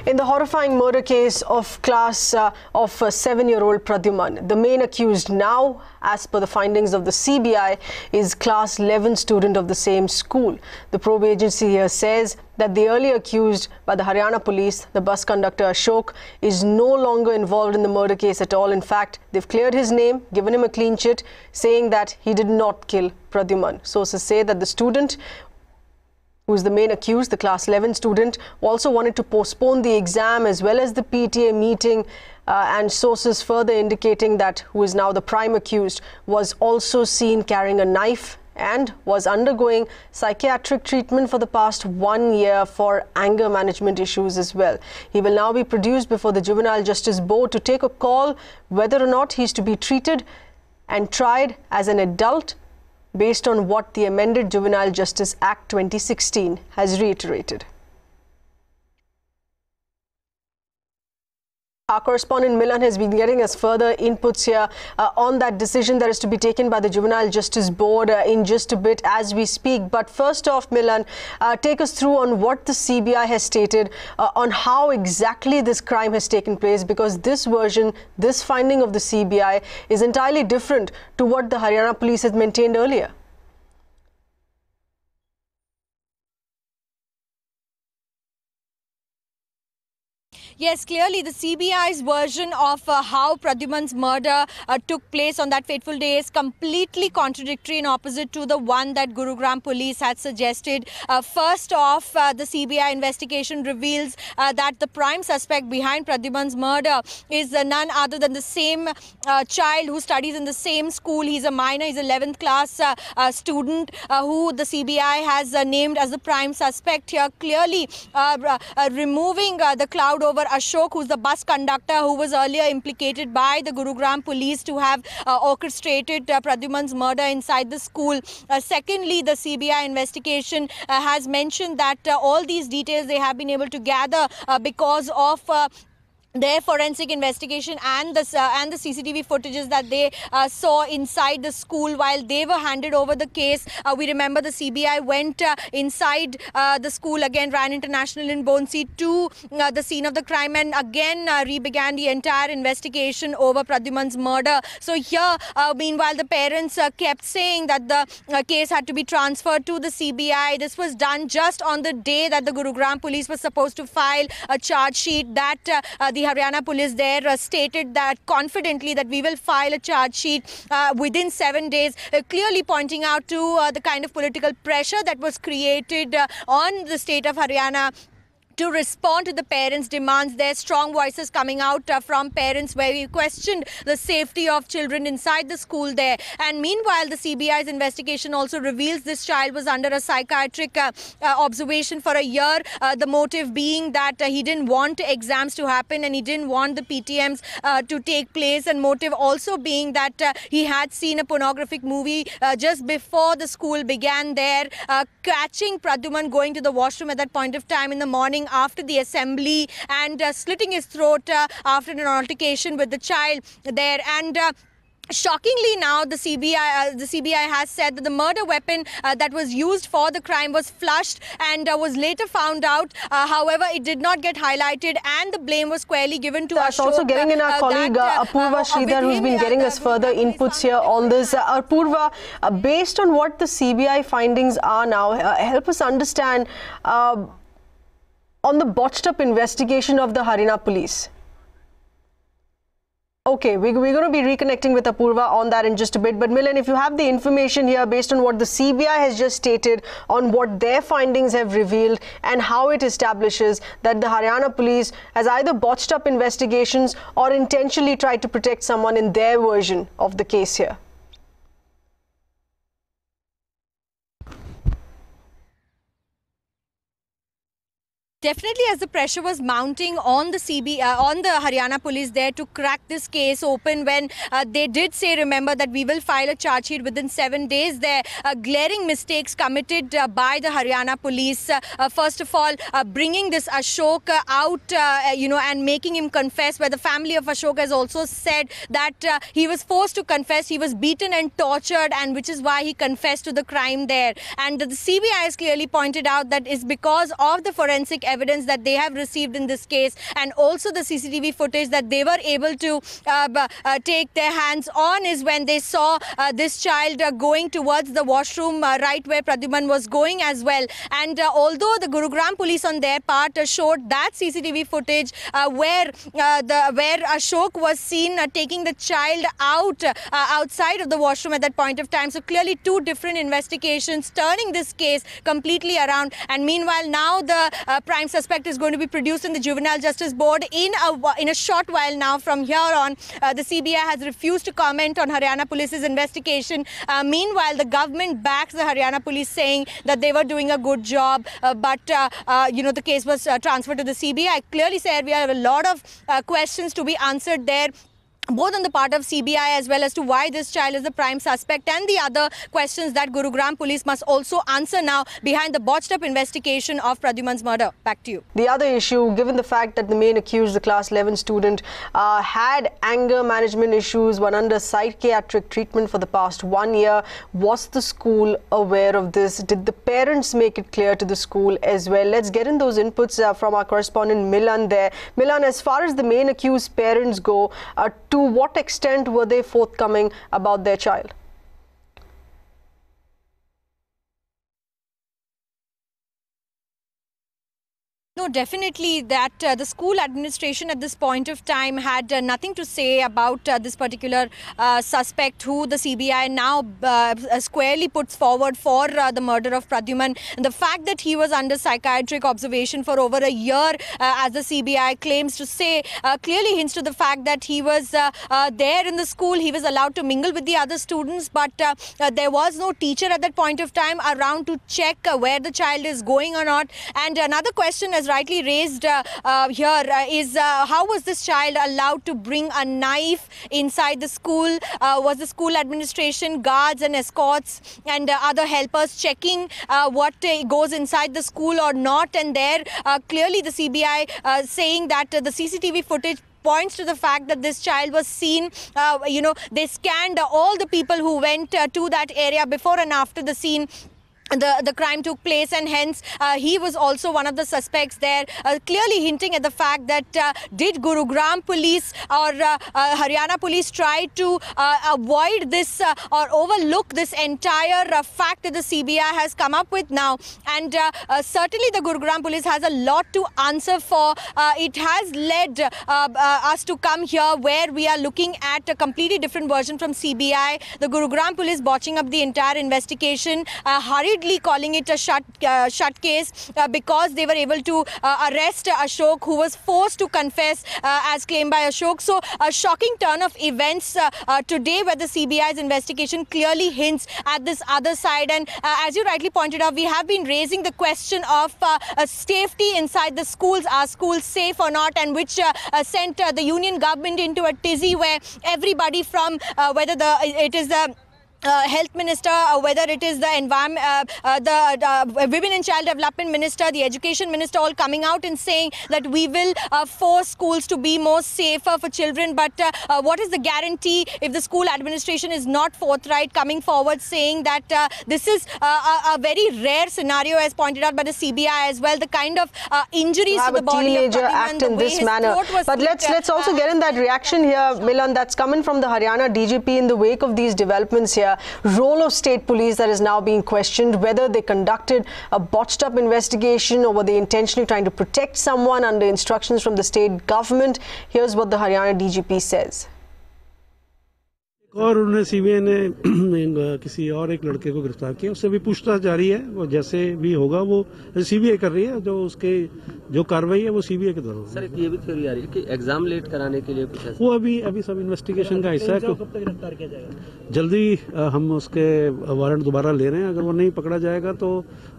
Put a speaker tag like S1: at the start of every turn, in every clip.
S1: In the horrifying murder case of of 7-year-old Pradyuman, the main accused now, as per the findings of the CBI, is class 11 student of the same school. The probe agency here says that the earlier accused by the Haryana police, the bus conductor Ashok, is no longer involved in the murder case at all. In fact, they've cleared his name, given him a clean chit, saying that he did not kill Pradyuman. Sources say that the student, who is the main accused, the class 11 student, also wanted to postpone the exam as well as the PTA meeting, and sources further indicating that who is now the prime accused was also seen carrying a knife and was undergoing psychiatric treatment for the past 1 year for anger management issues as well. He will now be produced before the Juvenile Justice Board to take a call whether or not he is to be treated and tried as an adult based on what the amended Juvenile Justice Act 2016 has reiterated. Our correspondent Milan has been getting us further inputs here on that decision that is to be taken by the Juvenile Justice Board in just a bit as we speak. But first off, Milan, take us through on what the CBI has stated on how exactly this crime has taken place, because this version, this finding of the CBI is entirely different to what the Haryana police had maintained earlier.
S2: Yes, clearly the CBI's version of how Pradyuman's murder took place on that fateful day is completely contradictory and opposite to the one that Gurugram police had suggested. First off, the CBI investigation reveals that the prime suspect behind Pradyuman's murder is none other than the same child who studies in the same school. He's a minor, he's 11th class student who the CBI has named as the prime suspect here, clearly removing the cloud over Ashok, who's the bus conductor who was earlier implicated by the Gurugram police to have orchestrated Pradyuman's murder inside the school. Secondly, the CBI investigation has mentioned that all these details they have been able to gather because of their forensic investigation and the CCTV footages that they saw inside the school while they were handed over the case. We remember the CBI went inside the school again, ran international in Bonsi to the scene of the crime and again re-began the entire investigation over Pradyuman's murder. So here, meanwhile, the parents kept saying that the case had to be transferred to the CBI. This was done just on the day that the Gurugram police was supposed to file a charge sheet that the Haryana police there stated that confidently that we will file a charge sheet within 7 days, clearly pointing out to the kind of political pressure that was created on the state of Haryana to respond to the parents' demands. There are strong voices coming out from parents where we questioned the safety of children inside the school there. And meanwhile, the CBI's investigation also reveals this child was under a psychiatric observation for a year. The motive being that he didn't want exams to happen and he didn't want the PTMs to take place. And motive also being that he had seen a pornographic movie just before the school began there, catching Pradyuman going to the washroom at that point of time in the morning after the assembly and slitting his throat after an altercation with the child there. And shockingly now, the CBI has said that the murder weapon that was used for the crime was flushed and was later found out. However, it did not get highlighted and the blame was squarely given to Ashok.
S1: Also getting in our colleague Apurva Sridhar, who's been getting us further inputs here on this. Apurva, based on what the CBI findings are now, help us understand on the botched up investigation of the Haryana police. Okay, we're going to be reconnecting with Apurva on that in just a bit. But Milan, if you have the information here based on what the CBI has just stated on what their findings have revealed and how it establishes that the Haryana police has either botched up investigations or intentionally tried to protect someone in their version of the case here.
S2: Definitely, as the pressure was mounting on the on the Haryana police there to crack this case open, when they did say, remember, that we will file a charge sheet within 7 days, there glaring mistakes committed by the Haryana police. First of all, bringing this Ashok out, and making him confess, where the family of Ashok has also said that he was forced to confess, he was beaten and tortured, and which is why he confessed to the crime there. And the CBI has clearly pointed out that is because of the forensic evidence that they have received in this case, and also the CCTV footage that they were able to take their hands on, is when they saw this child going towards the washroom right where Pradyuman was going as well. And although the Gurugram police on their part showed that CCTV footage where Ashok was seen taking the child outside of the washroom at that point of time. So clearly two different investigations turning this case completely around. And meanwhile, now the prime suspect is going to be produced in the Juvenile Justice Board in a short while now. From here on, the CBI has refused to comment on Haryana Police's investigation. Meanwhile, the government backs the Haryana Police, saying that they were doing a good job, but the case was transferred to the CBI. Clearly, sir, we have a lot of questions to be answered there, both on the part of CBI as well as to why this child is the prime suspect, and the other questions that Gurugram police must also answer now behind the botched up investigation of Pradyuman's murder. Back to you.
S1: The other issue, given the fact that the main accused, the class 11 student, had anger management issues, one under psychiatric treatment for the past 1 year, was the school aware of this? Did the parents make it clear to the school as well? Let's get in those inputs from our correspondent Milan there. Milan, as far as the main accused parents go, to what extent were they forthcoming about their child?
S2: No, definitely that the school administration at this point of time had nothing to say about this particular suspect, who the CBI now squarely puts forward for the murder of Pradyuman. And the fact that he was under psychiatric observation for over a year, as the CBI claims to say, clearly hints to the fact that he was there in the school. He was allowed to mingle with the other students, but there was no teacher at that point of time around to check where the child is going or not. And another question, as rightly raised here, is how was this child allowed to bring a knife inside the school? Was the school administration, guards and escorts and other helpers checking what goes inside the school or not? And there clearly the CBI saying that the CCTV footage points to the fact that this child was seen, they scanned all the people who went to that area before and after the scene. The crime took place, and hence he was also one of the suspects there, clearly hinting at the fact that did Gurugram police or Haryana police try to avoid this or overlook this entire fact that the CBI has come up with now. And certainly the Gurugram police has a lot to answer for. It has led us to come here where we are looking at a completely different version from CBI. The Gurugram police botching up the entire investigation, hurriedly calling it a shut case because they were able to arrest Ashok, who was forced to confess as claimed by Ashok. So a shocking turn of events today, where the CBI's investigation clearly hints at this other side. And as you rightly pointed out, we have been raising the question of safety inside the schools. Are schools safe or not? And which sent the union government into a tizzy, where everybody from whether it is the health minister, whether it is the environment, the women and child development minister, the education minister, all coming out and saying that we will force schools to be more safer for children. But what is the guarantee if the school administration is not forthright, coming forward saying that this is a very rare scenario, as pointed out by the CBI as well, the kind of injuries to the body of
S1: teenager act in this manner. But let's also get in that reaction here, Milan, that's coming from the Haryana DGP in the wake of these developments here. Role of state police that is now being questioned, whether they conducted a botched up investigation or were they intentionally trying to protect someone under instructions from the state government. Here's what the Haryana DGP says.
S3: और उन्होंने CBI ने किसी और एक लड़के को गिरफ्तार किया, उससे भी पूछताछ जारी है। वो जैसे भी होगा वो सीबीआई कर रही है, जो उसके जो कार्रवाई है वो सीबीआई के द्वारा।
S4: सर ये भी थ्योरी आ रही है कि एग्जाम लेट कराने के लिए कुछ
S3: वो अभी सब इन्वेस्टिगेशन का हिस्सा है। कब तक गिरफ्तार किया जाएगा? जल्दी हम उसके वारंट दोबारा ले रहे हैं। अगर वो नहीं पकड़ा जाएगा तो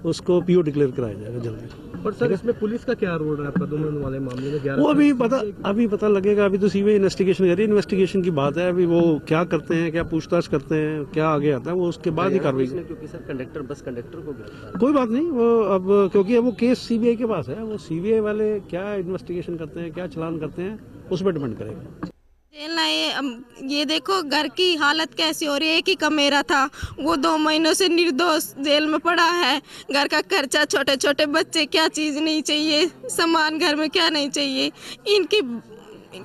S3: उसको पीओ डिक्लेयर कराया जाएगा जल्दी।
S5: और सर इसमें पुलिस का क्या रोल रहा है प्रद्युमन वाले मामले में?
S3: वो अभी पता लगेगा। अभी तो सीबीआई इन्वेस्टिगेशन कर रही है। इन्वेस्टिगेशन की बात है, अभी वो क्या करते हैं, क्या पूछताछ करते हैं, क्या आगे आता है, वो उसके बाद ही कार्रवाई।
S4: क्योंकि सर बस कंडक्टर को गिरफ्तार,
S3: कोई बात नहीं, वो अब क्योंकि वो केस सीबीआई के पास है, वो सीबीआई वाले क्या इन्वेस्टिगेशन करते हैं, क्या चलान करते हैं, उस पर डिपेंड करेगा।
S6: ये देखो घर की हालत कैसी हो रही है। एक ही कमरा था, वो 2 महीनों से निर्दोष जेल में पड़ा है। घर का खर्चा, छोटे छोटे बच्चे, क्या चीज़ नहीं चाहिए, सामान घर में क्या नहीं चाहिए, इनकी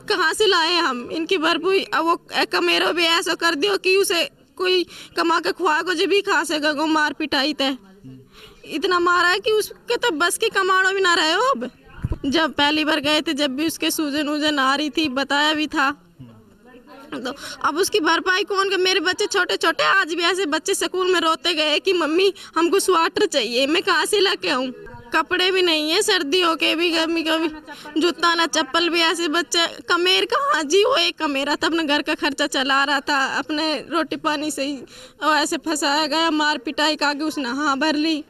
S6: कहाँ से लाए हम इनकी भरपूर। अब वो कमरा भी ऐसा कर दियो कि उसे कोई कमा के खुआ को जब भी खा सके, वो मार पिटाई तय इतना मारा है कि उसके तो बस की कमाड़ो भी ना रहे हो। अब जब पहली बार गए थे, जब भी उसके सूजन वूजन आ रही थी, बताया भी था, तो अब उसकी भरपाई कौन कर। मेरे बच्चे छोटे छोटे, आज भी ऐसे बच्चे स्कूल में रोते गए कि मम्मी हमको स्वेटर चाहिए, मैं कहाँ से ला के आऊँ। कपड़े भी नहीं है, सर्दियों के भी, गर्मी का भी, जूता ना चप्पल भी। ऐसे बच्चे कमेर कहाँ जी, वो एक कमेरा था, अपने घर का खर्चा चला रहा था, अपने रोटी पानी से ही, और ऐसे फंसाया गया, मार पिटाई का के उसने हाँ भर ली।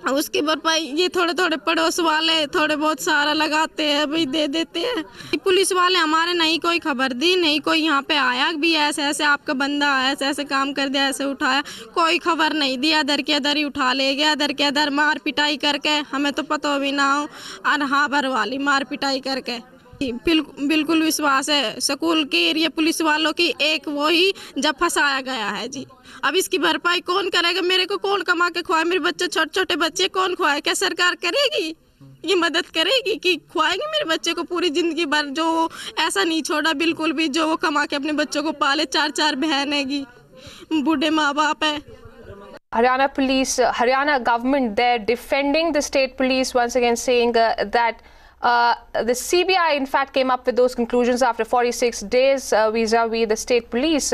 S6: उसकी भरपाई ये थोड़े थोड़े पड़ोस वाले थोड़े बहुत सारा लगाते हैं, भाई दे देते हैं। पुलिस वाले हमारे नहीं कोई खबर दी, नहीं कोई यहाँ पे आया भी ऐसे ऐसे आपका बंदा आया, ऐसे ऐसे काम कर दिया, ऐसे उठाया, कोई खबर नहीं दिया। दर के दर ही उठा ले गया, दर के दर मार पिटाई करके, हमें तो पता भी ना हो, और हाँ भर वाली मार पिटाई करके। बिल्कुल विश्वास है स्कूल की, ये पुलिस वालों की, एक वो ही जब फंसाया गया है जी। अब इसकी भरपाई कौन करेगा, मेरे को कौन कमा के खुआए, मेरे बच्चे छोटे छोटे बच्चे कौन खुआए। क्या सरकार करेगी, ये मदद करेगी कि खुआएंगे मेरे बच्चे को पूरी जिंदगी भर। जो ऐसा नहीं छोड़ा बिल्कुल भी, जो वो कमा के अपने बच्चों को पाले, 4 बहन हैगी, बूढ़े माँ बाप है।
S7: Haryana police, Haryana government, they're defending the state police once again, saying that the CBI in fact came up with those conclusions after 46 days vis-a-vis the state police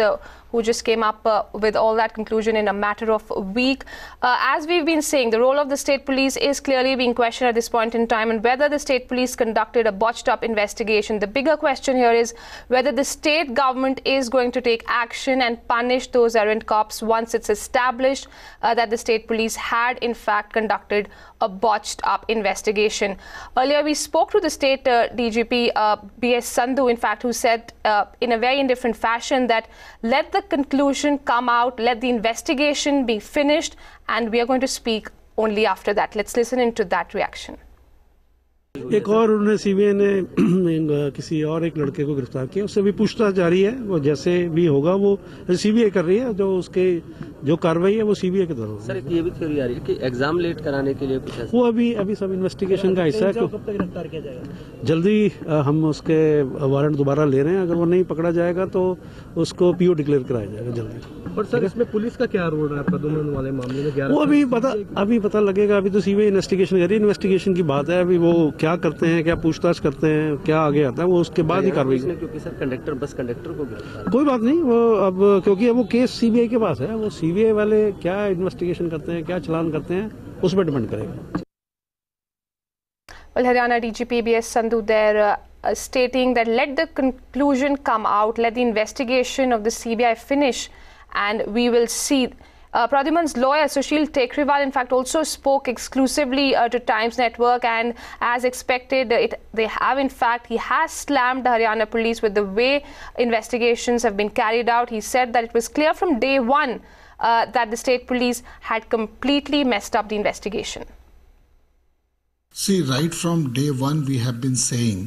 S7: who just came up with all that conclusion in a matter of a week. As we've been saying, the role of the state police is clearly being questioned at this point in time, and whether the state police conducted a botched up investigation. The bigger question here is whether the state government is going to take action and punish those errant cops once it's established that the state police had in fact conducted a botched up investigation. Earlier we spoke to the state DGP B.S. Sandhu, in fact, who said in a very indifferent fashion that let the conclusion come out, let the investigation be finished, and we are going to speak only after that. Let's listen into that reaction.
S3: एक और उन्होंने CBI ने किसी और एक लड़के को गिरफ्तार किया, उससे भी पूछताछ जारी है। वो जैसे भी होगा वो सीबीआई कर रही है, जो उसके जो कार्रवाई है वो सीबीआई के द्वारा।
S4: सर ये भी थ्योरी आ रही है कि एग्जाम लेट कराने के लिए कुछ ऐसा,
S3: वो अभी सब इन्वेस्टिगेशन का हिस्सा है।
S5: कब तक गिरफ्तार किया जाएगा?
S3: जल्दी हम उसके वारंट दोबारा ले रहे हैं। अगर वो नहीं पकड़ा जाएगा तो उसको पीओ डिक्लेयर कराया जाएगा जल्दी।
S5: और सर इसमें पुलिस का क्या रोल रहा है प्रद्युम्न वाले मामले में?
S3: वो अभी पता लगेगा। अभी तो सीबीआई इन्वेस्टिगेशन कर रही है, इन्वेस्टिगेशन की बात है। अभी वो क्या करते हैं, क्या पूछताछ करते हैं, क्या आगे आता है, वो उसके बाद ही कार्रवाई।
S4: क्योंकि सर बस कंडक्टर को गिरफ्तार,
S3: कोई बात नहीं, वो अब क्योंकि वो केस सीबीआई के पास है, वो सीबीआई वाले क्या इन्वेस्टिगेशन करते हैं, क्या चलान करते हैं, उस पर डिपेंड करेगा।
S7: Well, Haryana DGP B.S. Sandhu there stating that let the conclusion come out, let the investigation of the CBI finish, and we will see. Pradyuman's lawyer Sushil Tekriwal in fact also spoke exclusively to Times Network, and as expected he has slammed the Haryana police with the way investigations have been carried out. He said that it was clear from day one that the state police had completely messed up the investigation.
S8: See, right from day one we have been saying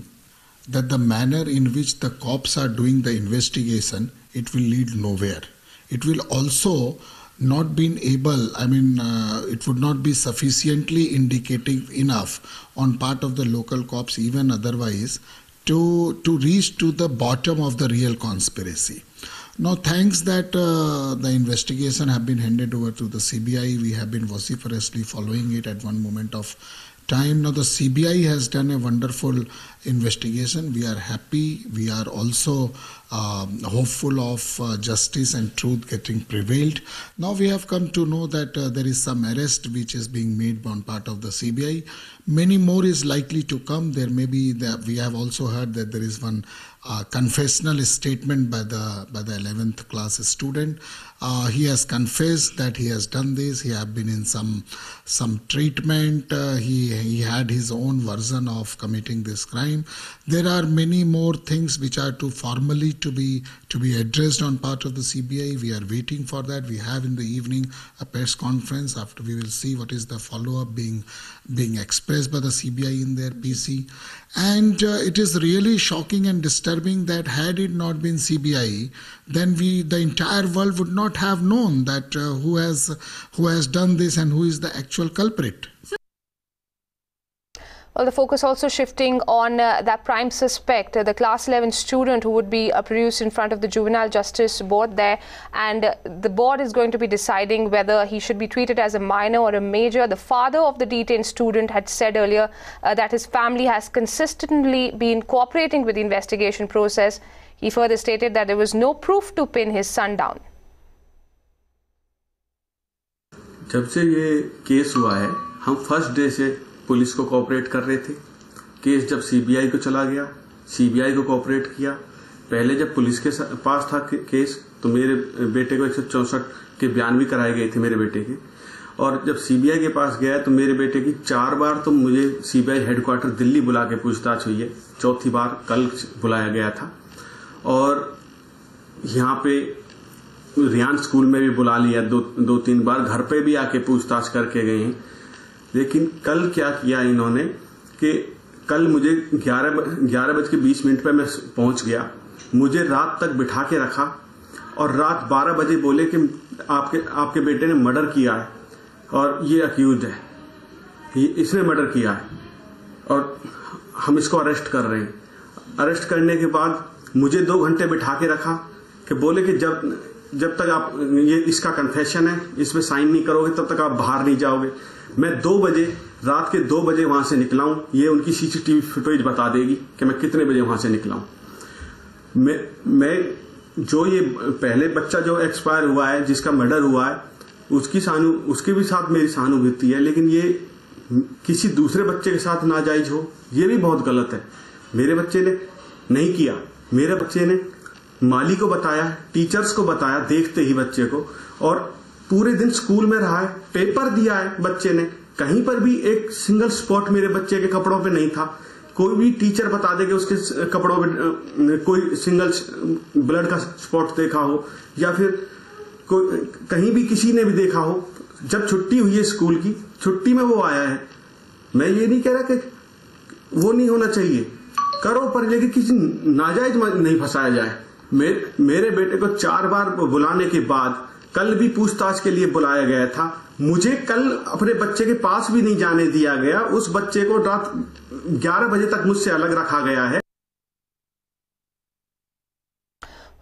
S8: that the manner in which the cops are doing the investigation, it will lead nowhere. It will also not been able, it would not be sufficiently indicative enough on part of the local cops, even otherwise, to reach to the bottom of the real conspiracy. Now, thanks that the investigation have been handed over to the CBI, we have been vociferously following it at one moment of time. Now, the CBI has done a wonderful investigation. We are happy. We are also hopeful of justice and truth getting prevailed. Now we have come to know that there is some arrest which is being made on part of the CBI. Many more is likely to come. There may be, we have also heard that there is one confessional statement by the 11th class student. He has confessed that he has done this. He has been in some treatment. He had his own version of committing this crime. There are many more things which are to formally to be addressed on part of the CBI. We are waiting for that. We have in the evening a press conference. After we will see what is the follow-up being expected. expressed by the CBI in their PC. And it is really shocking and disturbing that had it not been CBI, then the entire world would not have known that who has done this and who is the actual culprit.
S7: Well, the focus also shifting on that prime suspect, the class 11 student who would be produced in front of the Juvenile Justice Board there, and the board is going to be deciding whether he should be treated as a minor or a major. The father of the detained student had said earlier that his family has consistently been cooperating with the investigation process. He further stated that there was no proof to pin his son down.
S9: जब से ये case हुआ है, हम first day से police को cooperate कर रहे थे। केस जब सीबीआई को चला गया, सीबीआई को कोऑपरेट किया। पहले जब पुलिस के पास था केस, तो मेरे बेटे को 164 के बयान भी कराए गए थे मेरे बेटे के, और जब सीबीआई के पास गया तो मेरे बेटे की 4 बार तो मुझे सीबीआई हेडक्वार्टर दिल्ली बुला के पूछताछ हुई है। चौथी बार कल बुलाया गया था, और यहाँ पे रियान स्कूल में भी बुला लिया 2-3 बार, घर पे भी आके पूछताछ करके गए हैं। लेकिन कल क्या किया इन्होंने कि कल मुझे 11:20 पे मैं पहुंच गया, मुझे रात तक बिठा के रखा और रात 12 बजे बोले कि आपके बेटे ने मर्डर किया है और ये अक्यूज है, इसने मर्डर किया है और हम इसको अरेस्ट कर रहे हैं। अरेस्ट करने के बाद मुझे 2 घंटे बिठा के रखा कि बोले कि जब तक आप ये इसका कन्फेशन है, इसमें साइन नहीं करोगे तब तक आप बाहर नहीं जाओगे। मैं 2 बजे, रात के 2 बजे वहां से निकला हूं। ये उनकी सीसीटीवी फुटेज बता देगी कि मैं कितने बजे वहां से निकला हूं। मैं जो ये पहले बच्चा जो एक्सपायर हुआ है, जिसका मर्डर हुआ है, उसके भी साथ मेरी सहानुभूति है, लेकिन ये किसी दूसरे बच्चे के साथ नाजायज हो, ये भी बहुत गलत है। मेरे बच्चे ने नहीं किया, मेरे बच्चे ने माली को बताया, टीचर्स को बताया देखते ही बच्चे को, और पूरे दिन स्कूल में रहा है, पेपर दिया है बच्चे ने, कहीं पर भी एक सिंगल स्पॉट मेरे बच्चे के कपड़ों पे नहीं था। कोई भी टीचर बता दे कि उसके कपड़ों पे कोई सिंगल ब्लड का स्पॉट देखा हो, या फिर कोई कहीं भी किसी ने भी देखा हो। जब छुट्टी हुई है स्कूल की, छुट्टी में वो आया है। मैं ये नहीं कह रहा कि वो नहीं होना चाहिए, करो, पर लेकिन किसी नाजायज नहीं फंसाया जाए। मेरे बेटे को 4 बार बुलाने के बाद कल भी पूछताछ के लिए बुलाया गया था। मुझे कल अपने बच्चे के पास भी नहीं जाने दिया गया। उस बच्चे को रात 11 बजे तक मुझसे अलग रखा गया है।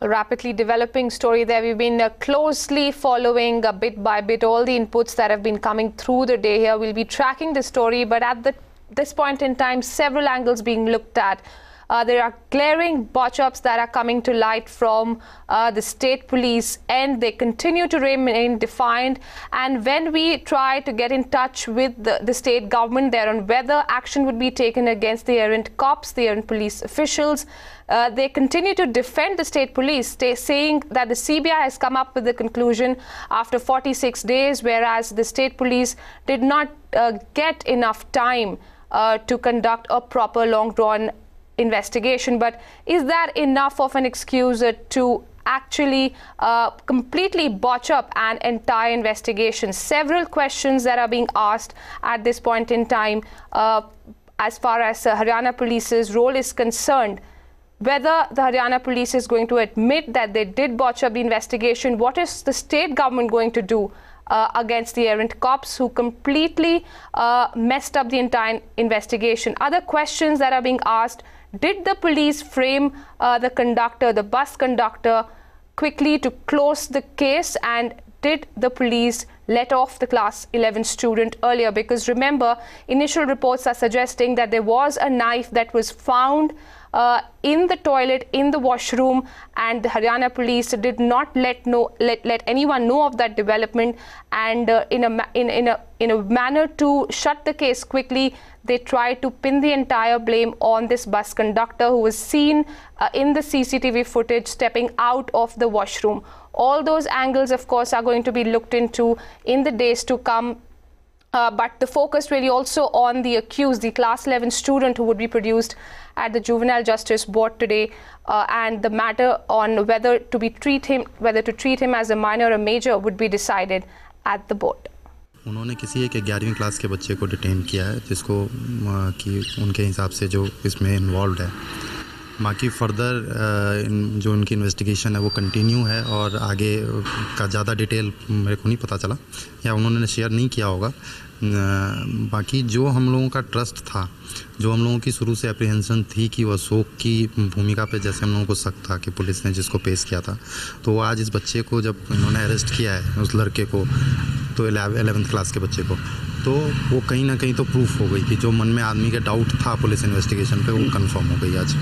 S7: A rapidly developing story there. We've been closely following bit by bit all the inputs that have been coming through the day here. We'll be tracking the story, but at this point in time, several angles being looked at. There are glaring botch-ups that are coming to light from the state police, and they continue to remain defiant. And when we try to get in touch with the state government there on whether action would be taken against the errant cops, the errant police officials, they continue to defend the state police, saying that the CBI has come up with the conclusion after 46 days, whereas the state police did not get enough time to conduct a proper long-drawn investigation. But is that enough of an excuse to actually completely botch up an entire investigation? Several questions that are being asked at this point in time as far as Haryana Police's role is concerned. Whether the Haryana Police is going to admit that they did botch up the investigation, what is the state government going to do against the errant cops who completely messed up the entire investigation? Other questions that are being asked: did the police frame the conductor, the bus conductor, quickly to close the case? And did the police let off the class 11 student earlier? Because remember, initial reports are suggesting that there was a knife that was found in the toilet, in the washroom, and the Haryana police did not let anyone know of that development. And in a manner to shut the case quickly, they tried to pin the entire blame on this bus conductor who was seen in the CCTV footage stepping out of the washroom. All those angles, of course, are going to be looked into in the days to come. But the focus really also on the accused, the class 11 student who would be produced at the Juvenile Justice Board today, and the matter on whether to treat him as a minor or a major would be decided at the board.
S10: उन्होंने किसी एक 11वीं class के बच्चे को detain किया है, जिसको कि उनके हिसाब से जो इसमें इन्वॉल्व है। बाकी फर्दर जो उनकी इन्वेस्टिगेशन है वो कंटिन्यू है और आगे का ज़्यादा डिटेल मेरे को नहीं पता चला या उन्होंने शेयर नहीं किया होगा। बाकी जो हम लोगों का ट्रस्ट था, जो हम लोगों की शुरू से अप्रीहेंशन थी कि वो अशोक की भूमिका पे जैसे हम लोगों को शक था कि पुलिस ने जिसको पेश किया था, तो वो आज इस बच्चे को जब इन्होंने अरेस्ट किया है, उस लड़के को, तो 11वीं क्लास के बच्चे को, तो वो कहीं ना कहीं तो प्रूफ हो गई कि जो मन में आदमी के डाउट था पुलिस इन्वेस्टिगेशन पे, वो कंफर्म हो गई आज।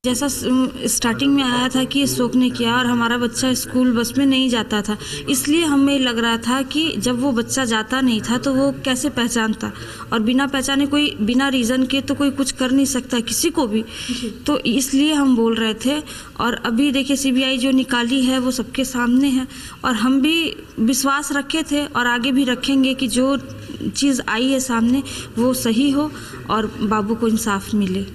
S11: जैसा स्टार्टिंग में आया था कि अशोक ने किया और हमारा बच्चा स्कूल बस में नहीं जाता था, इसलिए हमें लग रहा था कि जब वो बच्चा जाता नहीं था तो वो कैसे पहचानता, और बिना पहचाने कोई बिना रीज़न के तो कोई कुछ कर नहीं सकता किसी को भी, तो इसलिए हम बोल रहे थे। और अभी देखिए सीबीआई जो निकाली है वो सबके सामने है और हम भी विश्वास रखे थे और आगे भी रखेंगे कि जो चीज़ आई है सामने वो सही हो और बाबू को इंसाफ मिले।